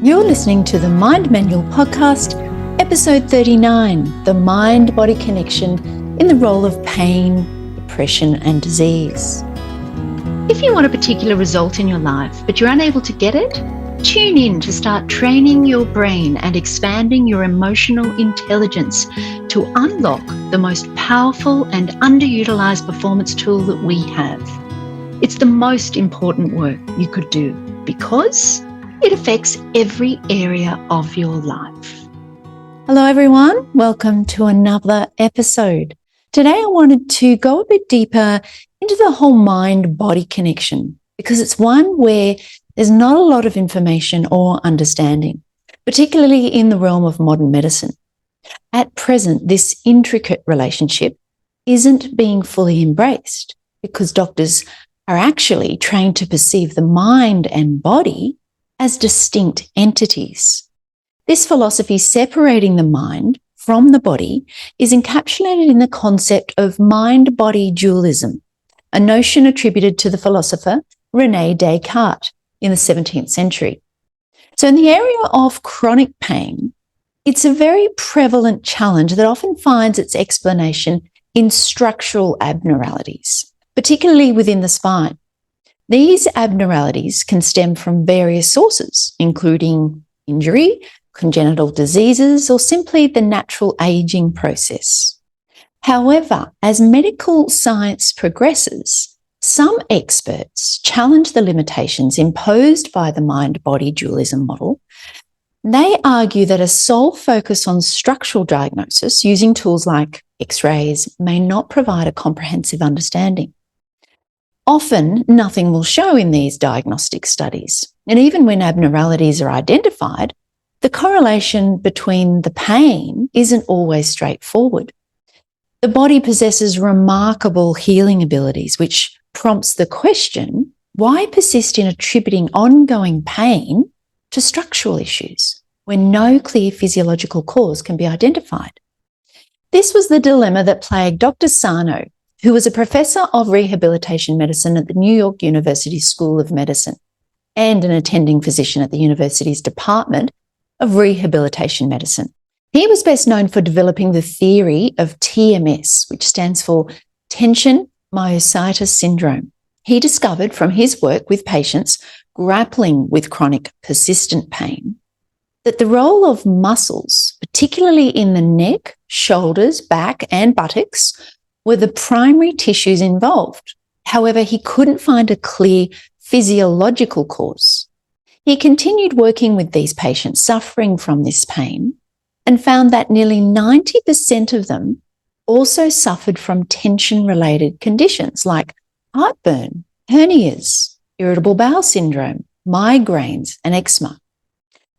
You're listening to the Mind Manual Podcast, episode 39, The Mind-Body Connection in the Role of Pain, Depression and Disease. If you want a particular result in your life, but you're unable to get it, tune in to start training your brain and expanding your emotional intelligence to unlock the most powerful and underutilized performance tool that we have. It's the most important work you could do because it affects every area of your life. Hello everyone, welcome to another episode. Today I wanted to go a bit deeper into the whole mind-body connection because it's one where there's not a lot of information or understanding, particularly in the realm of modern medicine. At present, this intricate relationship isn't being fully embraced because doctors are actually trained to perceive the mind and body as distinct entities. This philosophy separating the mind from the body is encapsulated in the concept of mind-body dualism, a notion attributed to the philosopher René Descartes in the 17th century. So in the area of chronic pain, it's a very prevalent challenge that often finds its explanation in structural abnormalities, particularly within the spine. These abnormalities can stem from various sources, including injury, congenital diseases, or simply the natural aging process. However, as medical science progresses, some experts challenge the limitations imposed by the mind-body dualism model. They argue that a sole focus on structural diagnosis using tools like X-rays may not provide a comprehensive understanding. Often, nothing will show in these diagnostic studies, and even when abnormalities are identified, the correlation between the pain isn't always straightforward. The body possesses remarkable healing abilities, which prompts the question, why persist in attributing ongoing pain to structural issues when no clear physiological cause can be identified? This was the dilemma that plagued Dr. Sarno, who was a professor of rehabilitation medicine at the New York University School of Medicine and an attending physician at the university's Department of Rehabilitation Medicine. He was best known for developing the theory of TMS, which stands for tension myositis syndrome. He discovered from his work with patients grappling with chronic persistent pain that the role of muscles, particularly in the neck, shoulders, back, and buttocks, were the primary tissues involved. However, he couldn't find a clear physiological cause. He continued working with these patients suffering from this pain and found that nearly 90% of them also suffered from tension-related conditions like heartburn, hernias, irritable bowel syndrome, migraines, and eczema.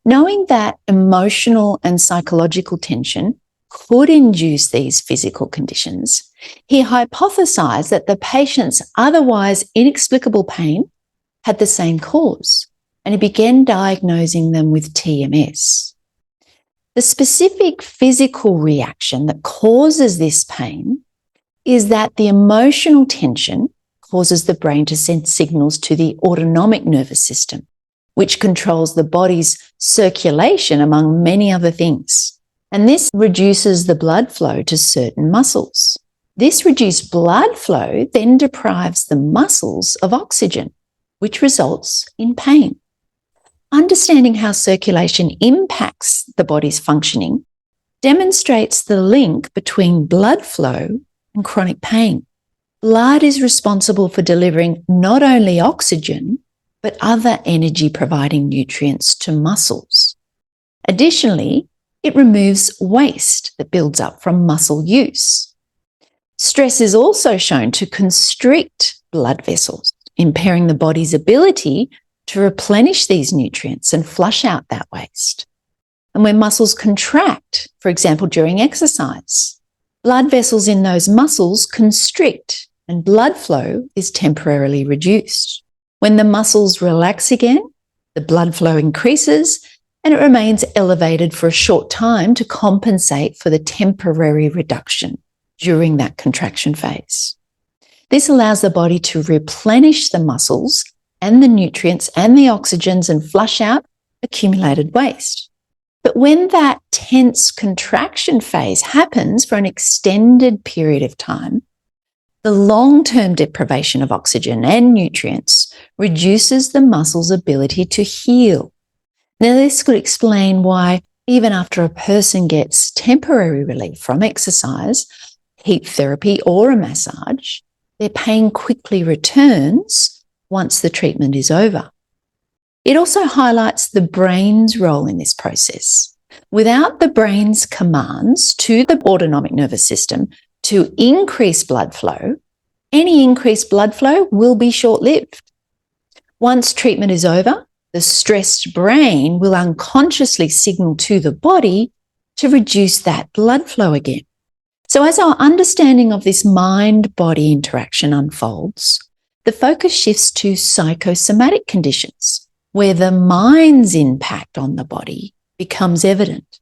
Knowing that emotional and psychological tension could induce these physical conditions, he hypothesized that the patient's otherwise inexplicable pain had the same cause, and he began diagnosing them with TMS. The specific physical reaction that causes this pain is that the emotional tension causes the brain to send signals to the autonomic nervous system, which controls the body's circulation among many other things. And this reduces the blood flow to certain muscles. This reduced blood flow then deprives the muscles of oxygen, which results in pain. Understanding how circulation impacts the body's functioning demonstrates the link between blood flow and chronic pain. Blood is responsible for delivering not only oxygen, but other energy-providing nutrients to muscles. Additionally, it removes waste that builds up from muscle use. Stress is also shown to constrict blood vessels, impairing the body's ability to replenish these nutrients and flush out that waste. And when muscles contract, for example, during exercise, blood vessels in those muscles constrict and blood flow is temporarily reduced. When the muscles relax again, the blood flow increases and it remains elevated for a short time to compensate for the temporary reduction during that contraction phase. This allows the body to replenish the muscles and the nutrients and the oxygens and flush out accumulated waste. But when that tense contraction phase happens for an extended period of time, the long-term deprivation of oxygen and nutrients reduces the muscle's ability to heal. Now, this could explain why even after a person gets temporary relief from exercise, heat therapy, or a massage, their pain quickly returns once the treatment is over. It also highlights the brain's role in this process. Without the brain's commands to the autonomic nervous system to increase blood flow, any increased blood flow will be short-lived. Once treatment is over, the stressed brain will unconsciously signal to the body to reduce that blood flow again. So as our understanding of this mind-body interaction unfolds, the focus shifts to psychosomatic conditions, where the mind's impact on the body becomes evident.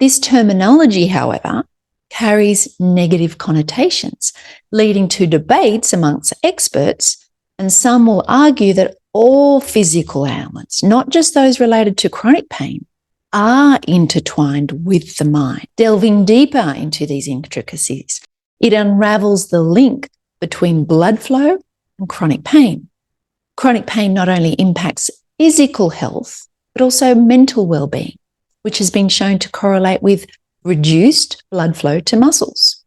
This terminology, however, carries negative connotations, leading to debates amongst experts, and some will argue that all physical ailments, not just those related to chronic pain, are intertwined with the mind. Delving deeper into these intricacies, it unravels the link between blood flow and chronic pain. Chronic pain not only impacts physical health, but also mental well-being, which has been shown to correlate with reduced blood flow to muscles.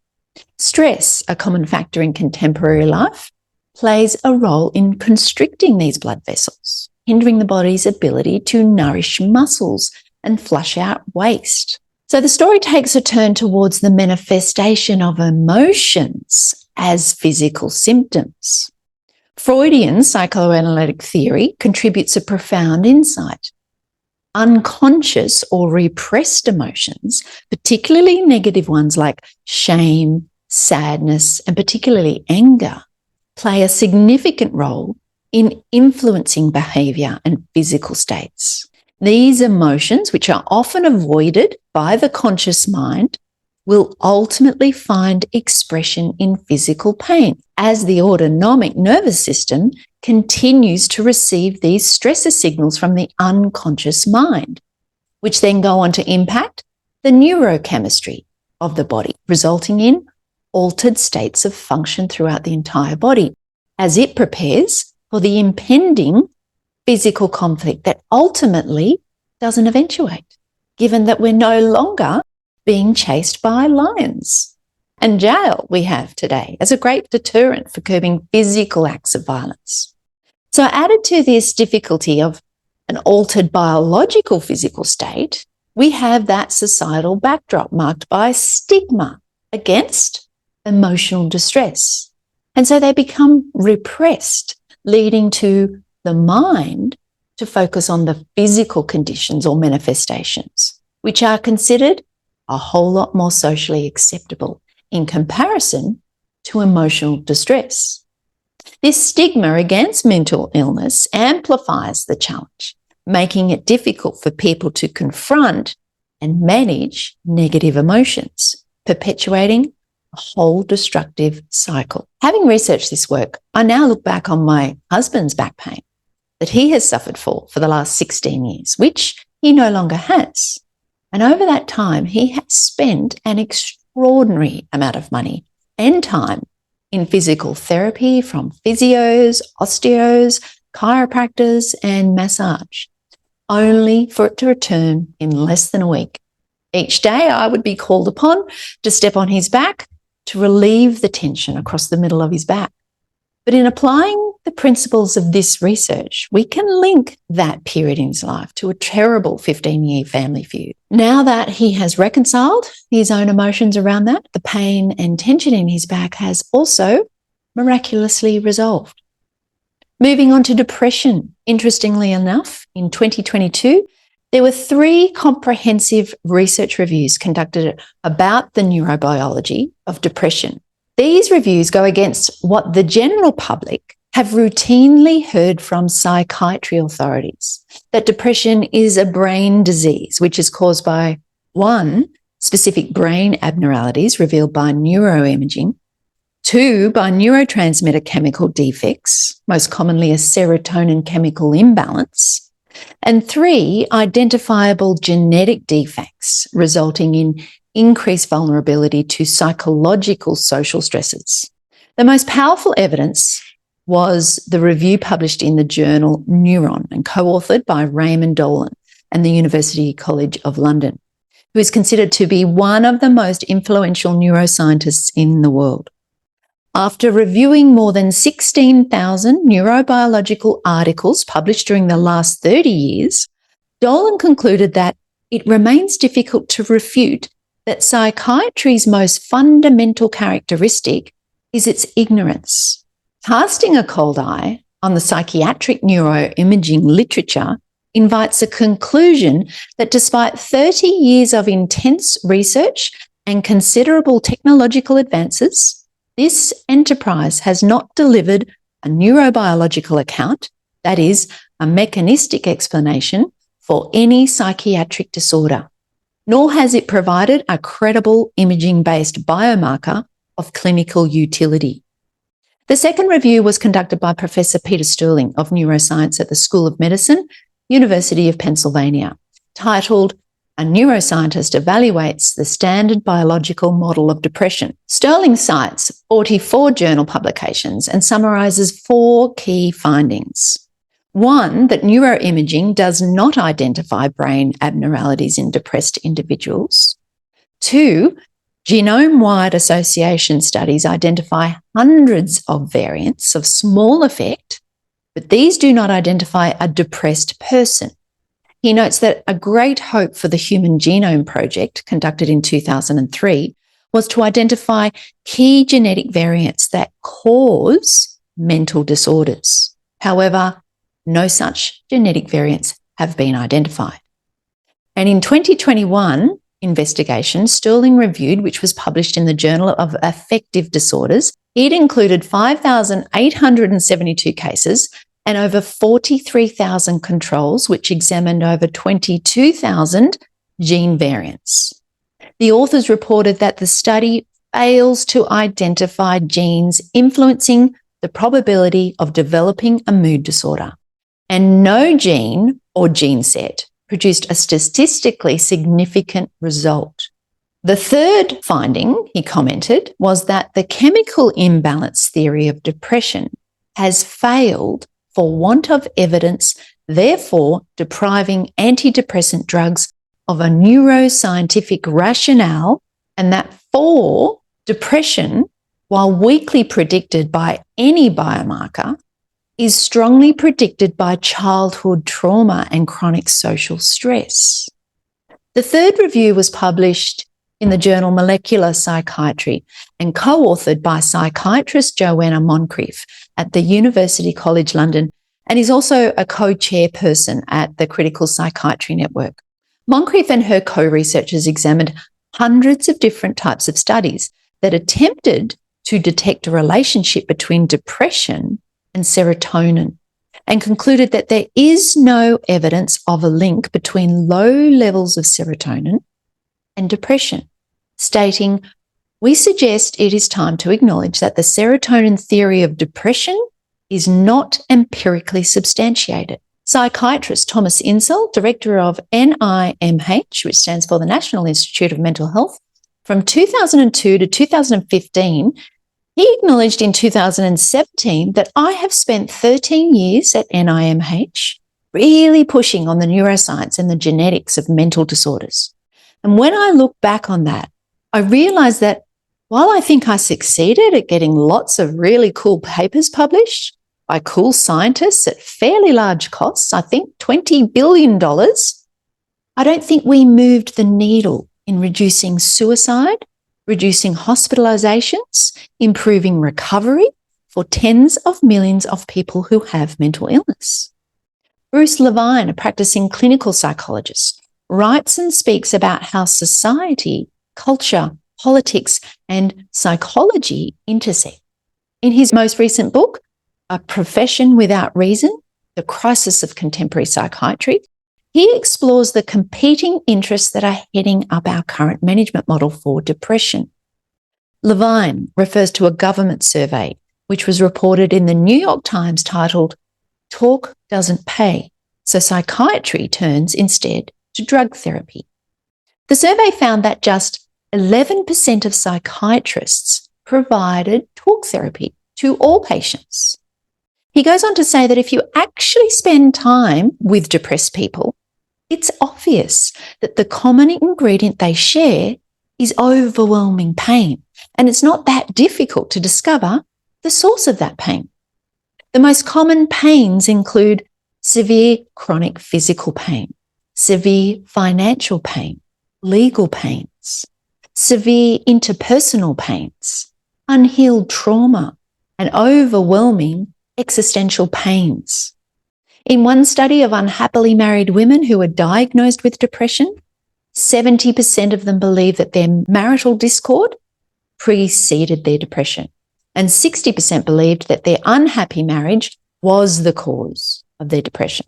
Stress, a common factor in contemporary life, plays a role in constricting these blood vessels, hindering the body's ability to nourish muscles and flush out waste. So the story takes a turn towards the manifestation of emotions as physical symptoms. Freudian psychoanalytic theory contributes a profound insight. Unconscious or repressed emotions, particularly negative ones like shame, sadness, and particularly anger, play a significant role in influencing behaviour and physical states. These emotions, which are often avoided by the conscious mind, will ultimately find expression in physical pain as the autonomic nervous system continues to receive these stressor signals from the unconscious mind, which then go on to impact the neurochemistry of the body, resulting in altered states of function throughout the entire body as it prepares for the impending physical conflict that ultimately doesn't eventuate, given that we're no longer being chased by lions. And jail we have today as a great deterrent for curbing physical acts of violence. So added to this difficulty of an altered biological physical state, we have that societal backdrop marked by stigma against emotional distress. And so they become repressed, leading to the mind to focus on the physical conditions or manifestations, which are considered a whole lot more socially acceptable in comparison to emotional distress. This stigma against mental illness amplifies the challenge, making it difficult for people to confront and manage negative emotions, perpetuating a whole destructive cycle. Having researched this work, I now look back on my husband's back pain that he has suffered for the last 16 years, which he no longer has. And over that time, he has spent an extraordinary amount of money and time in physical therapy from physios, osteos, chiropractors, and massage, only for it to return in less than a week. Each day I would be called upon to step on his back to relieve the tension across the middle of his back. But in applying the principles of this research, we can link that period in his life to a terrible 15-year family feud. Now that he has reconciled his own emotions around that, the pain and tension in his back has also miraculously resolved. Moving on to depression. Interestingly enough, in 2022, there were 3 comprehensive research reviews conducted about the neurobiology of depression. These reviews go against what the general public have routinely heard from psychiatry authorities, that depression is a brain disease which is caused by 1, specific brain abnormalities revealed by neuroimaging, 2, by neurotransmitter chemical defects, most commonly a serotonin chemical imbalance, And 3, identifiable genetic defects resulting in increased vulnerability to psychological social stresses. The most powerful evidence was the review published in the journal Neuron and co-authored by Raymond Dolan and the University College of London, who is considered to be one of the most influential neuroscientists in the world. After reviewing more than 16,000 neurobiological articles published during the last 30 years, Dolan concluded that it remains difficult to refute that psychiatry's most fundamental characteristic is its ignorance. Casting a cold eye on the psychiatric neuroimaging literature invites a conclusion that despite 30 years of intense research and considerable technological advances, this enterprise has not delivered a neurobiological account, that is, a mechanistic explanation for any psychiatric disorder, nor has it provided a credible imaging-based biomarker of clinical utility. The second review was conducted by Professor Peter Sterling of Neuroscience at the School of Medicine, University of Pennsylvania, titled "A Neuroscientist Evaluates the Standard Biological Model of Depression." Sterling cites 44 journal publications and summarizes 4 key findings. 1, that neuroimaging does not identify brain abnormalities in depressed individuals. 2, genome-wide association studies identify hundreds of variants of small effect, but these do not identify a depressed person. He notes that a great hope for the Human Genome Project, conducted in 2003, was to identify key genetic variants that cause mental disorders. However, no such genetic variants have been identified. And in 2021 investigation, Sterling reviewed, which was published in the Journal of Affective Disorders, it included 5,872 cases and over 43,000 controls, which examined over 22,000 gene variants. The authors reported that the study fails to identify genes influencing the probability of developing a mood disorder, and no gene or gene set produced a statistically significant result. The third finding, he commented, was that the chemical imbalance theory of depression has failed for want of evidence, therefore depriving antidepressant drugs of a neuroscientific rationale, and that for depression, while weakly predicted by any biomarker, is strongly predicted by childhood trauma and chronic social stress. The third review was published in the journal Molecular Psychiatry and co-authored by psychiatrist Joanna Moncrief at the University College London, and is also a co-chairperson at the Critical Psychiatry Network. Moncrief and her co-researchers examined hundreds of different types of studies that attempted to detect a relationship between depression and serotonin, and concluded that there is no evidence of a link between low levels of serotonin and depression, stating, "We suggest it is time to acknowledge that the serotonin theory of depression is not empirically substantiated." Psychiatrist Thomas Insel, director of NIMH, which stands for the National Institute of Mental Health, from 2002 to 2015, he acknowledged in 2017 that "I have spent 13 years at NIMH really pushing on the neuroscience and the genetics of mental disorders. And when I look back on that, I realized that while I think I succeeded at getting lots of really cool papers published by cool scientists at fairly large costs, I think $20 billion, I don't think we moved the needle in reducing suicide, reducing hospitalizations, improving recovery for tens of millions of people who have mental illness." Bruce Levine, a practicing clinical psychologist, writes and speaks about how society, culture, politics, and psychology intersect. In his most recent book, A Profession Without Reason, The Crisis of Contemporary Psychiatry, he explores the competing interests that are heading up our current management model for depression. Levine refers to a government survey which was reported in the New York Times titled "Talk Doesn't Pay. So psychiatry turns instead to drug therapy. The survey found that just 11% of psychiatrists provided talk therapy to all patients. He goes on to say that if you actually spend time with depressed people, it's obvious that the common ingredient they share is overwhelming pain, and it's not that difficult to discover the source of that pain. The most common pains include severe chronic physical pain, severe financial pain, legal pains, severe interpersonal pains, unhealed trauma, and overwhelming existential pains. In one study of unhappily married women who were diagnosed with depression, 70% of them believed that their marital discord preceded their depression, and 60% believed that their unhappy marriage was the cause of their depression.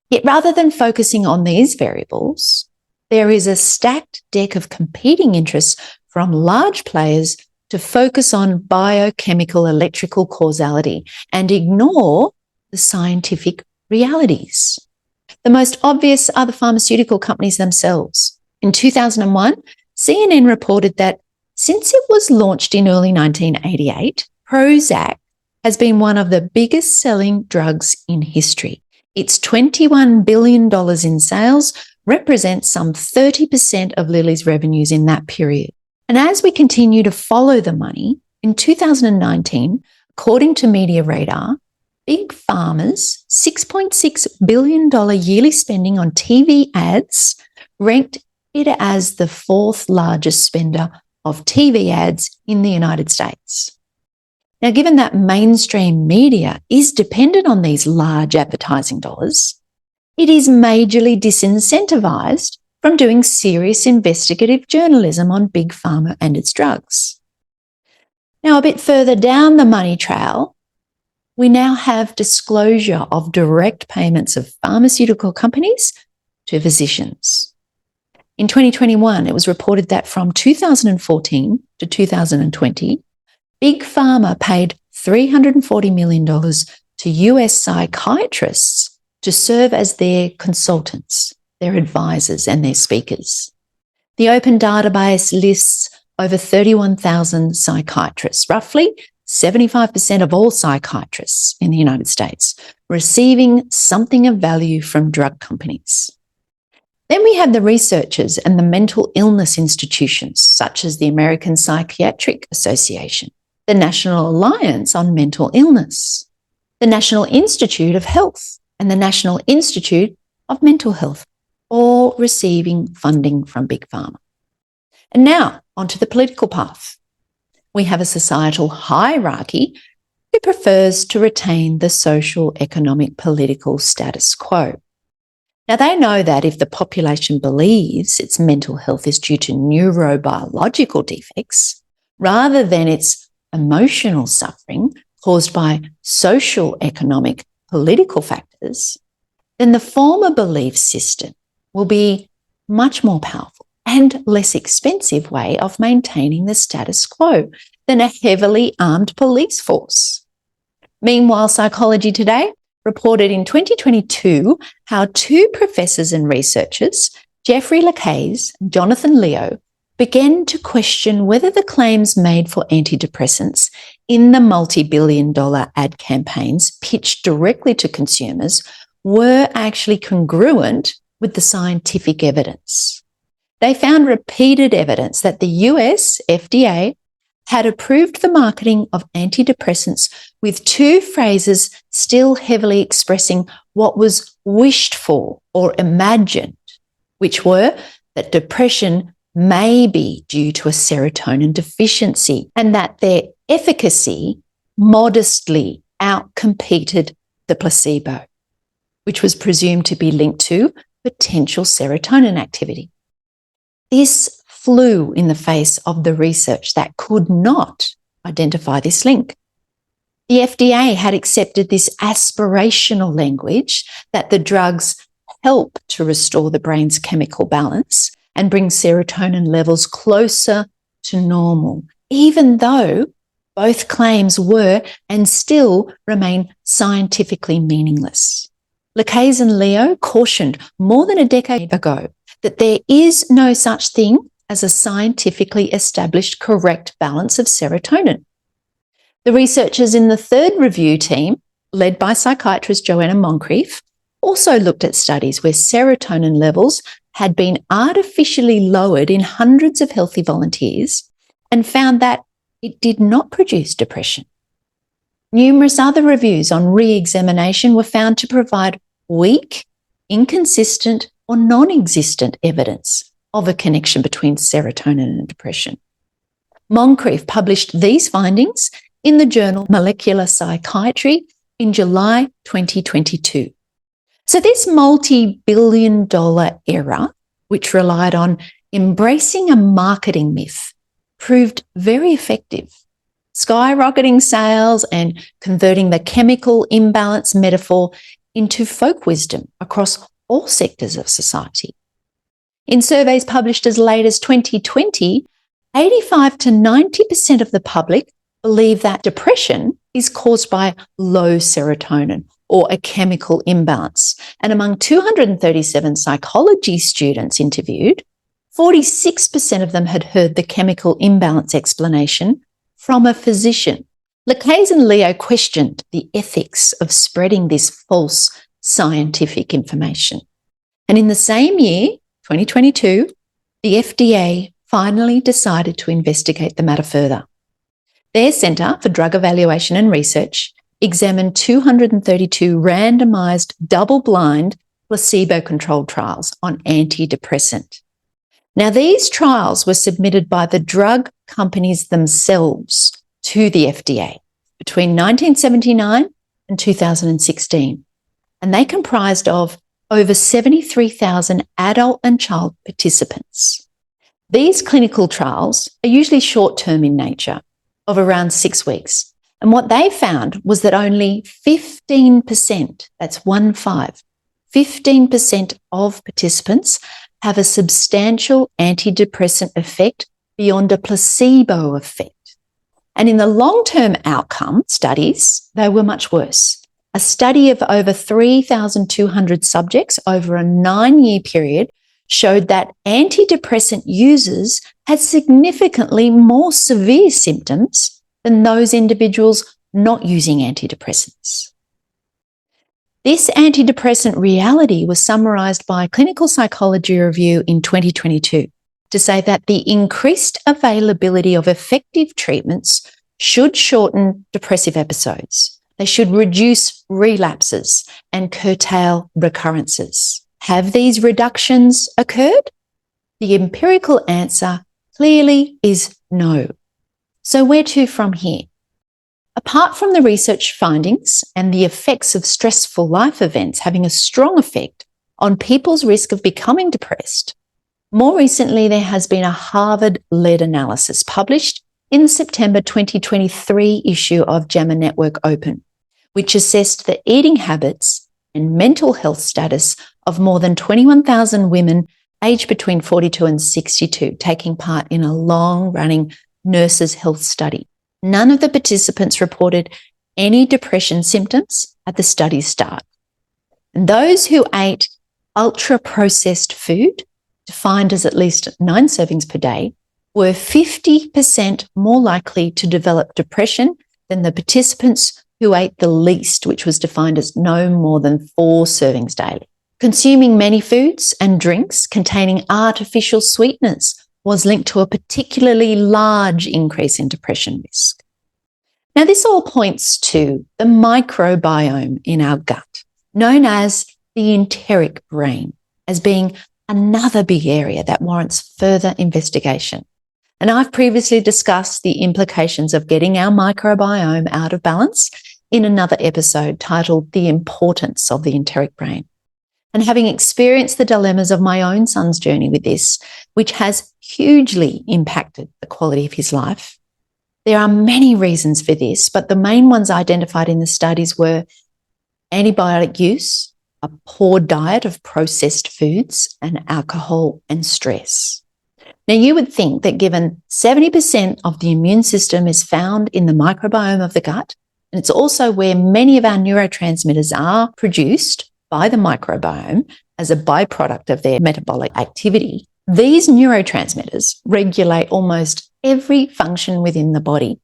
Yet rather than focusing on these variables, there is a stacked deck of competing interests from large players to focus on biochemical electrical causality and ignore the scientific realities. The most obvious are the pharmaceutical companies themselves. In 2001, CNN reported that since it was launched in early 1988, Prozac has been one of the biggest selling drugs in history. Its $21 billion in sales represents some 30% of Lilly's revenues in that period. And as we continue to follow the money, in 2019, according to Media Radar, Big Pharma's $6.6 billion yearly spending on TV ads ranked it as the fourth largest spender of TV ads in the United States. Now, given that mainstream media is dependent on these large advertising dollars, it is majorly disincentivized from doing serious investigative journalism on Big Pharma and its drugs. Now, a bit further down the money trail, we now have disclosure of direct payments of pharmaceutical companies to physicians. In 2021, it was reported that from 2014 to 2020, Big Pharma paid $340 million to US psychiatrists to serve as their consultants, their advisors, and their speakers. The open database lists over 31,000 psychiatrists, roughly 75% of all psychiatrists in the United States, receiving something of value from drug companies. Then we have the researchers and the mental illness institutions, such as the American Psychiatric Association, the National Alliance on Mental Illness, the National Institute of Health, and the National Institute of Mental Health, all receiving funding from Big Pharma. And now, onto the political path. We have a societal hierarchy who prefers to retain the social, economic, political status quo. Now, they know that if the population believes its mental health is due to neurobiological defects, rather than its emotional suffering caused by social, economic, political factors, then the former belief system will be much more powerful and less expensive way of maintaining the status quo than a heavily armed police force. Meanwhile, Psychology Today reported in 2022 how two professors and researchers, Jeffrey Lacaze and Jonathan Leo, began to question whether the claims made for antidepressants in the multi-billion-dollar ad campaigns pitched directly to consumers were actually congruent with the scientific evidence. They found repeated evidence that the US FDA had approved the marketing of antidepressants with two phrases still heavily expressing what was wished for or imagined, which were that depression may be due to a serotonin deficiency and that their efficacy modestly outcompeted the placebo, which was presumed to be linked to potential serotonin activity. This flew in the face of the research that could not identify this link. The FDA had accepted this aspirational language that the drugs help to restore the brain's chemical balance and bring serotonin levels closer to normal, even though both claims were and still remain scientifically meaningless. Lacaze and Leo cautioned more than a decade ago that there is no such thing as a scientifically established correct balance of serotonin. The researchers in the third review team, led by psychiatrist Joanna Moncrief, also looked at studies where serotonin levels had been artificially lowered in hundreds of healthy volunteers and found that it did not produce depression. Numerous other reviews on re-examination were found to provide weak, inconsistent, or non-existent evidence of a connection between serotonin and depression. Moncrief published these findings in the journal Molecular Psychiatry in July 2022. So this multi-billion-dollar era, which relied on embracing a marketing myth, proved very effective, skyrocketing sales and converting the chemical imbalance metaphor into folk wisdom across all sectors of society. In surveys published as late as 2020, 85 to 90% of the public believe that depression is caused by low serotonin or a chemical imbalance. And among 237 psychology students interviewed, 46% of them had heard the chemical imbalance explanation from a physician. Lacaze and Leo questioned the ethics of spreading this false scientific information. And in the same year, 2022, the FDA finally decided to investigate the matter further. Their Centre for Drug Evaluation and Research examined 232 randomised, double-blind, placebo-controlled trials on antidepressant. Now, these trials were submitted by the drug companies themselves to the FDA between 1979 and 2016, and they comprised of over 73,000 adult and child participants. These clinical trials are usually short-term in nature, of around 6 weeks, and what they found was that only 15%, that's 15% of participants have a substantial antidepressant effect beyond a placebo effect. And in the long-term outcome studies, they were much worse. A study of over 3,200 subjects over a 9-year period showed that antidepressant users had significantly more severe symptoms than those individuals not using antidepressants. This antidepressant reality was summarised by Clinical Psychology Review in 2022 to say that the increased availability of effective treatments should shorten depressive episodes. They should reduce relapses and curtail recurrences. Have these reductions occurred? The empirical answer clearly is no. So where to from here? Apart from the research findings and the effects of stressful life events having a strong effect on people's risk of becoming depressed, more recently there has been a Harvard-led analysis published in the September 2023 issue of JAMA Network Open, which assessed the eating habits and mental health status of more than 21,000 women aged between 42 and 62, taking part in a long-running nurses' health study. None of the participants reported any depression symptoms at the study's start. And those who ate ultra-processed food, defined as at least 9 servings per day, were 50% more likely to develop depression than the participants who ate the least, which was defined as no more than 4 servings daily. Consuming many foods and drinks containing artificial sweeteners was linked to a particularly large increase in depression risk. Now, this all points to the microbiome in our gut, known as the enteric brain, as being another big area that warrants further investigation. And I've previously discussed the implications of getting our microbiome out of balance in another episode titled The Importance of the Enteric Brain. And having experienced the dilemmas of my own son's journey with this, which has hugely impacted the quality of his life, there are many reasons for this, but the main ones identified in the studies were antibiotic use, a poor diet of processed foods, and alcohol and stress. Now, you would think that given 70% of the immune system is found in the microbiome of the gut, and it's also where many of our neurotransmitters are produced, by the microbiome as a byproduct of their metabolic activity, these neurotransmitters regulate almost every function within the body.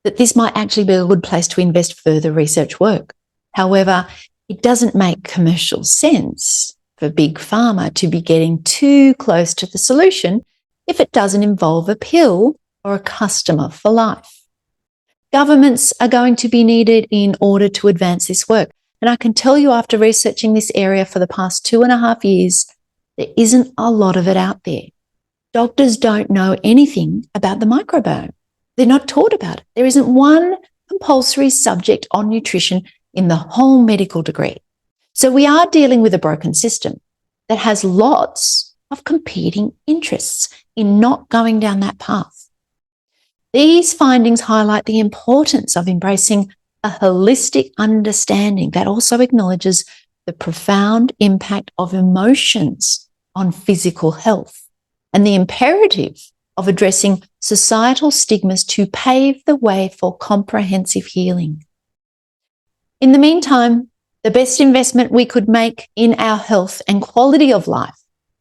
That this might actually be a good place to invest further research work. However, it doesn't make commercial sense for big pharma to be getting too close to the solution if it doesn't involve a pill or a customer for life. Governments are going to be needed in order to advance this work. And I can tell you, after researching this area for the past 2.5 years, there isn't a lot of it out there. Doctors don't know anything about the microbiome. They're not taught about it. There isn't one compulsory subject on nutrition in the whole medical degree. So we are dealing with a broken system that has lots of competing interests in not going down that path. These findings highlight the importance of embracing a holistic understanding that also acknowledges the profound impact of emotions on physical health and the imperative of addressing societal stigmas to pave the way for comprehensive healing. In the meantime, the best investment we could make in our health and quality of life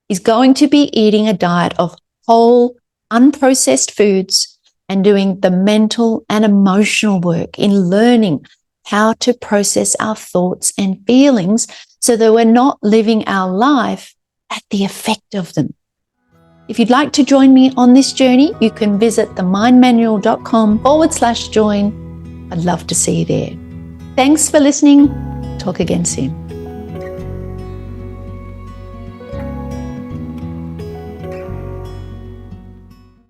is going to be eating a diet of whole, unprocessed foods and doing the mental and emotional work in learning how to process our thoughts and feelings so that we're not living our life at the effect of them. If you'd like to join me on this journey, you can visit themindmanual.com/join. I'd love to see you there. Thanks for listening. Talk again soon.